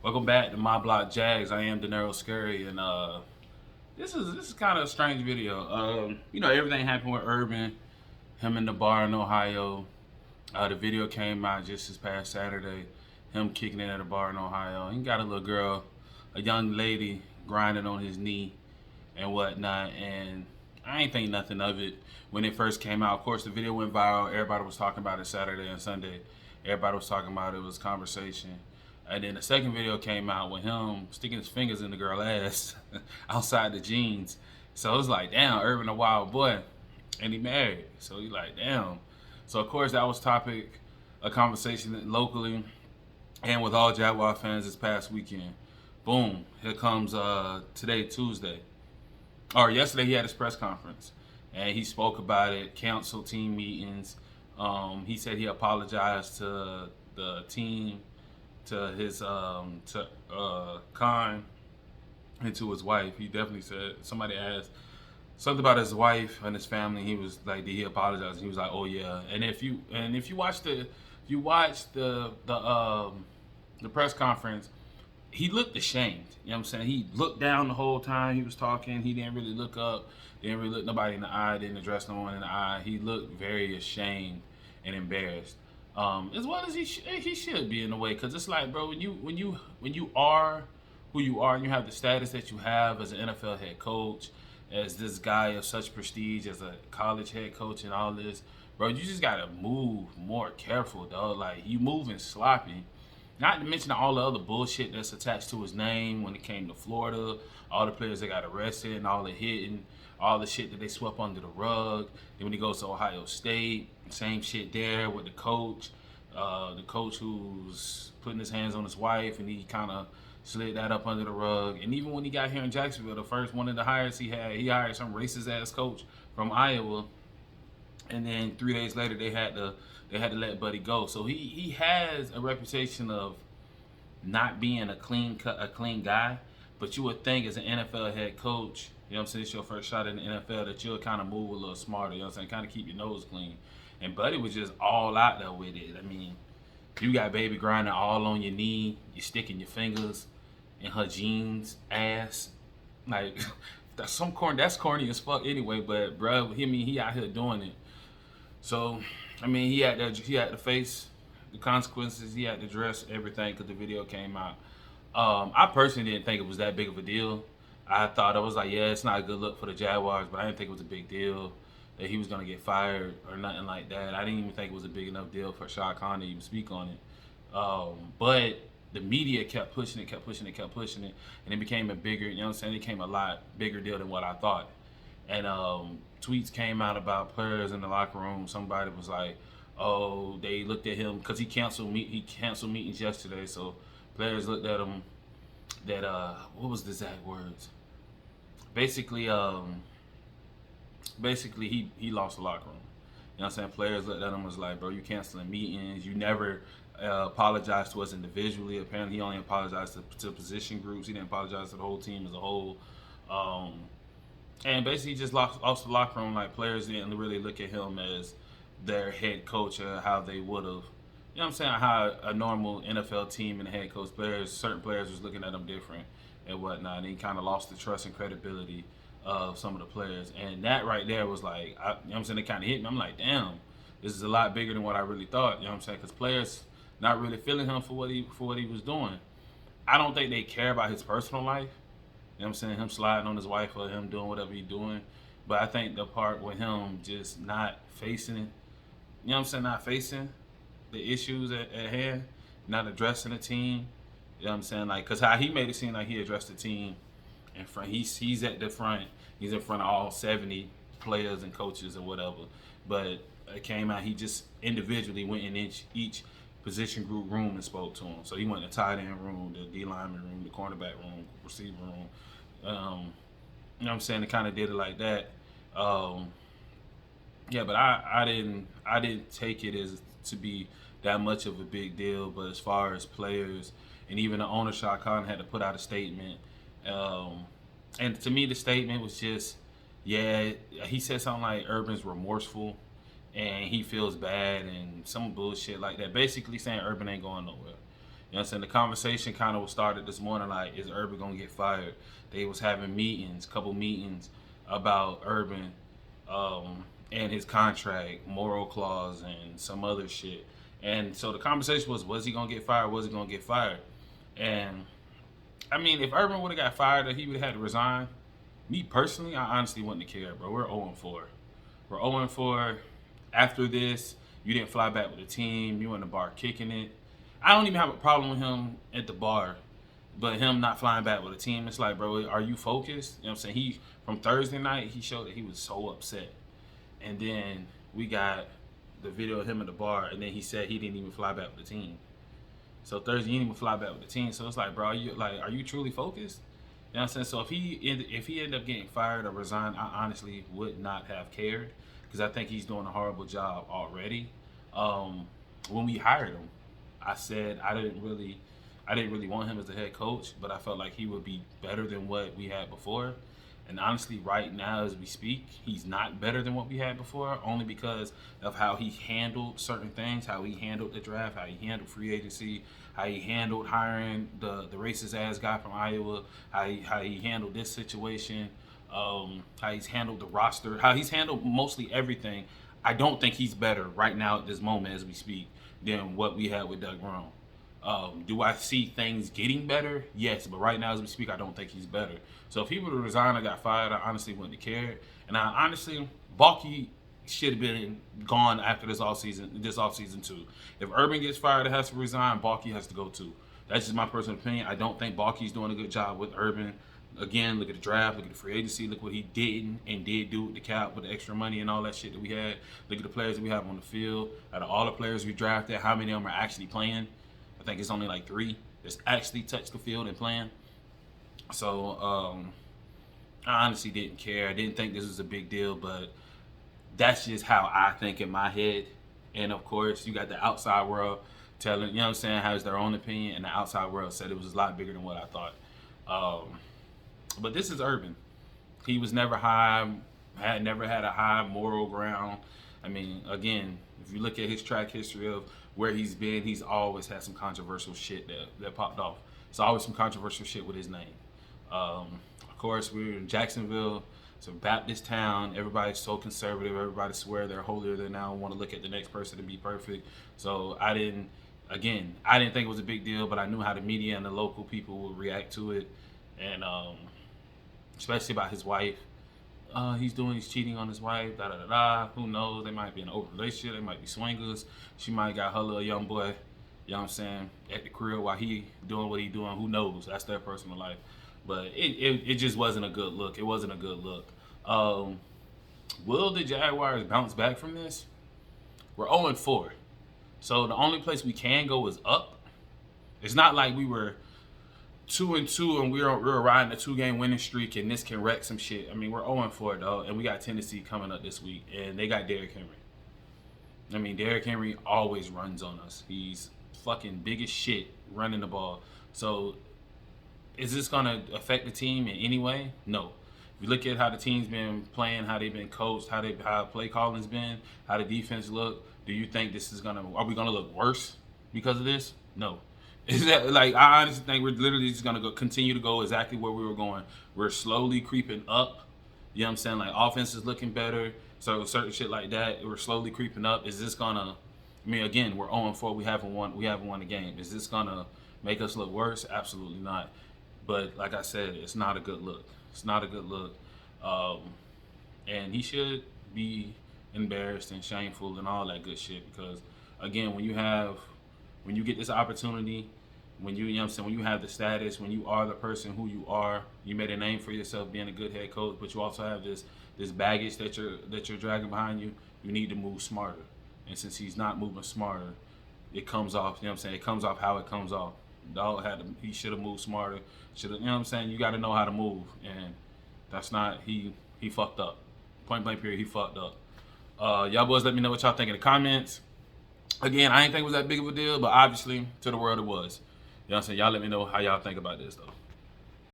Welcome back to My Block Jags. I am Denero Scurry, and this is kind of a strange video. Everything happened with Urban, him in the bar in Ohio. The video came out just this past Saturday. Him kicking it at a bar in Ohio. He got a little girl, a young lady, grinding on his knee and whatnot. And I ain't think nothing of it when it first came out. Of course, the video went viral. Everybody was talking about it Saturday and Sunday. Everybody was talking about it. It was conversation. And then the second video came out with him sticking his fingers in the girl's ass outside the jeans. So it was like, damn, Urban a wild boy. And he married. So he like, damn. So of course that was topic of conversation locally and with all Jaguar fans this past weekend. Boom. Here comes today, Tuesday. Or yesterday he had his press conference. And he spoke about it, canceled team meetings. He said he apologized to the team, to his Khan, and to his wife. He definitely said, somebody asked something about his wife and his family. He was like, did he apologize? He was like, oh yeah. And if you watch the press conference, he looked ashamed. You know what I'm saying? He looked down the whole time he was talking. He didn't really look up. Didn't really look nobody in the eye. Didn't address no one in the eye. He looked very ashamed and embarrassed. As well as he should be in a way, because it's like, bro, when you are who you are and you have the status that you have as an NFL head coach, as this guy of such prestige, as a college head coach and all this, bro, you just gotta move more careful, dog. Like, you moving sloppy. Not to mention all the other bullshit that's attached to his name when it came to Florida, all the players that got arrested and all the hitting, all the shit that they swept under the rug. Then when he goes to Ohio State, same shit there with the coach who's putting his hands on his wife, and he kind of slid that up under the rug. And even when he got here in Jacksonville, the first one of the hires he hired some racist ass coach from Iowa, and then 3 days later they had to let Buddy go. So he has a reputation of not being a clean guy. But you would think as an NFL head coach, you know what I'm saying, it's your first shot in the NFL, that you'll kind of move a little smarter, you know what I'm saying, kind of keep your nose clean. And Buddy was just all out there with it. I mean, you got baby grinding all on your knee, you sticking your fingers in her jeans, ass. Like, that's corny as fuck anyway, but bro, he out here doing it. So, I mean, he had to face the consequences, he had to address everything because the video came out. I personally didn't think it was that big of a deal. I thought, I was like, yeah, it's not a good look for the Jaguars, but I didn't think it was a big deal that he was going to get fired or nothing like that. I didn't even think it was a big enough deal for Shad Khan to even speak on it. But the media kept pushing it, and it became a bigger, you know what I'm saying, it became a lot bigger deal than what I thought. And tweets came out about players in the locker room. Somebody was like, oh, they looked at him because he canceled meetings yesterday, so players looked at him that what was the exact words? Basically he lost the locker room. You know what I'm saying? Players looked at him and was like, bro, you canceling meetings. You never apologized to us individually. Apparently he only apologized to position groups. He didn't apologize to the whole team as a whole. And basically he just lost the locker room. Like, players didn't really look at him as their head coach or how they would have. You know what I'm saying? How a normal NFL team and head coach, certain players was looking at him different and whatnot. And he kind of lost the trust and credibility of some of the players. And that right there was like, you know what I'm saying? It kind of hit me. I'm like, damn, this is a lot bigger than what I really thought. You know what I'm saying? Because players not really feeling him for what he was doing. I don't think they care about his personal life. You know what I'm saying? Him sliding on his wife or him doing whatever he's doing. But I think the part with him just not facing it, you know what I'm saying? Not facing the issues at hand, not addressing the team. You know what I'm saying? Like, because how he made it seem like he addressed the team in front. He's at the front. He's in front of all 70 players and coaches or whatever. But it came out, he just individually went in each position group room and spoke to him. So he went in the tight end room, the D lineman room, the cornerback room, receiver room. You know what I'm saying? It kind of did it like that. Yeah, but I didn't take it as to be that much of a big deal. But as far as players and even the owner, Shad Khan, had to put out a statement. And to me, the statement was just, yeah, he said something like Urban's remorseful and he feels bad and some bullshit like that. Basically saying Urban ain't going nowhere. You know know what I'm saying? The conversation kind of started this morning, like, is Urban gonna get fired? They was having meetings, couple meetings about Urban and his contract, moral clause, and some other shit. And so the conversation was he gonna get fired? Was he gonna get fired? And I mean, if Urban would have got fired, or he would have had to resign. Me personally, I honestly wouldn't have cared, bro. We're 0-4. We're 0-4. After this, you didn't fly back with the team. You were in the bar kicking it. I don't even have a problem with him at the bar, but him not flying back with the team, it's like, bro, are you focused? You know what I'm saying? From Thursday night, he showed that he was so upset. And then we got the video of him at the bar, and then he said he didn't even fly back with the team. So Thursday, he didn't even fly back with the team. So it's like, bro, are you truly focused? You know what I'm saying? So if he ended up getting fired or resigned, I honestly would not have cared, because I think he's doing a horrible job already. When we hired him, I said I didn't really want him as the head coach, but I felt like he would be better than what we had before. And honestly, right now as we speak, he's not better than what we had before, only because of how he handled certain things, how he handled the draft, how he handled free agency, how he handled hiring the racist ass guy from Iowa, how he handled this situation, how he's handled the roster, how he's handled mostly everything. I don't think he's better right now at this moment as we speak than what we had with Doug Rome. Do I see things getting better? Yes, but right now as we speak, I don't think he's better. So if he would have resigned or got fired, I honestly wouldn't have cared. And I honestly, Balky should have been gone after this offseason too. If Urban gets fired and has to resign, Balky has to go too. That's just my personal opinion. I don't think Balky's doing a good job with Urban. Again, look at the draft, look at the free agency, look what he did and did do with the cap, with the extra money and all that shit that we had. Look at the players that we have on the field. Out of all the players we drafted, how many of them are actually playing? I think it's only like 3 that's actually touched the field and playing. So I honestly didn't care. I didn't think this was a big deal, but that's just how I think in my head. And of course, you got the outside world telling, you know what I'm saying, has their own opinion, and the outside world said it was a lot bigger than what I thought. But this is Urban. He was never never had a high moral ground. I mean, again, if you look at his track history of where he's been, he's always had some controversial shit that popped off. It's always some controversial shit with his name. Of course, we're in Jacksonville. It's a Baptist town. Everybody's so conservative. Everybody swear they're holier than thou and want to look at the next person to be perfect. So I didn't think it was a big deal, but I knew how the media and the local people would react to it. And especially about his wife. He's cheating on his wife, Who knows? They might be in an open relationship. They might be swingers. She might got her little young boy, you know what I'm saying, at the crib while he doing what he doing. Who knows? That's their personal life. But it just wasn't a good look. It wasn't a good look. Will the Jaguars bounce back from this? We're 0-4. So the only place we can go is up. It's not like we were 2-2 and we were riding a 2-game winning streak and this can wreck some shit. I mean, we're 0-4 though, and we got Tennessee coming up this week, and they got Derrick Henry. I mean, Derrick Henry always runs on us. He's fucking big as shit running the ball. So is this gonna affect the team in any way? No. If you look at how the team's been playing, how they've been coached, how play calling's been, how the defense look, do you think are we gonna look worse because of this? No. Is that like, I honestly think we're literally just gonna continue to go exactly where we were going. We're slowly creeping up. You know what I'm saying? Like, offense is looking better. So certain shit like that, we're slowly creeping up. Is this gonna? I mean, again, we're 0-4. We haven't won a game. Is this gonna make us look worse? Absolutely not. But like I said, it's not a good look. It's not a good look. And he should be embarrassed and shameful and all that good shit, because again, when you get this opportunity, when you know what I'm saying, when you have the status, when you are the person who you are, you made a name for yourself being a good head coach, but you also have this baggage that you're dragging behind you. You need to move smarter. And since he's not moving smarter, it comes off, you know what I'm saying, it comes off how it comes off. He should have moved smarter. You know what I'm saying? You got to know how to move, and that's not, he fucked up. Point blank period, he fucked up. Y'all boys, let me know what y'all think in the comments. Again, I didn't think it was that big of a deal, but obviously to the world it was. You know what I'm saying? Y'all let me know how y'all think about this though.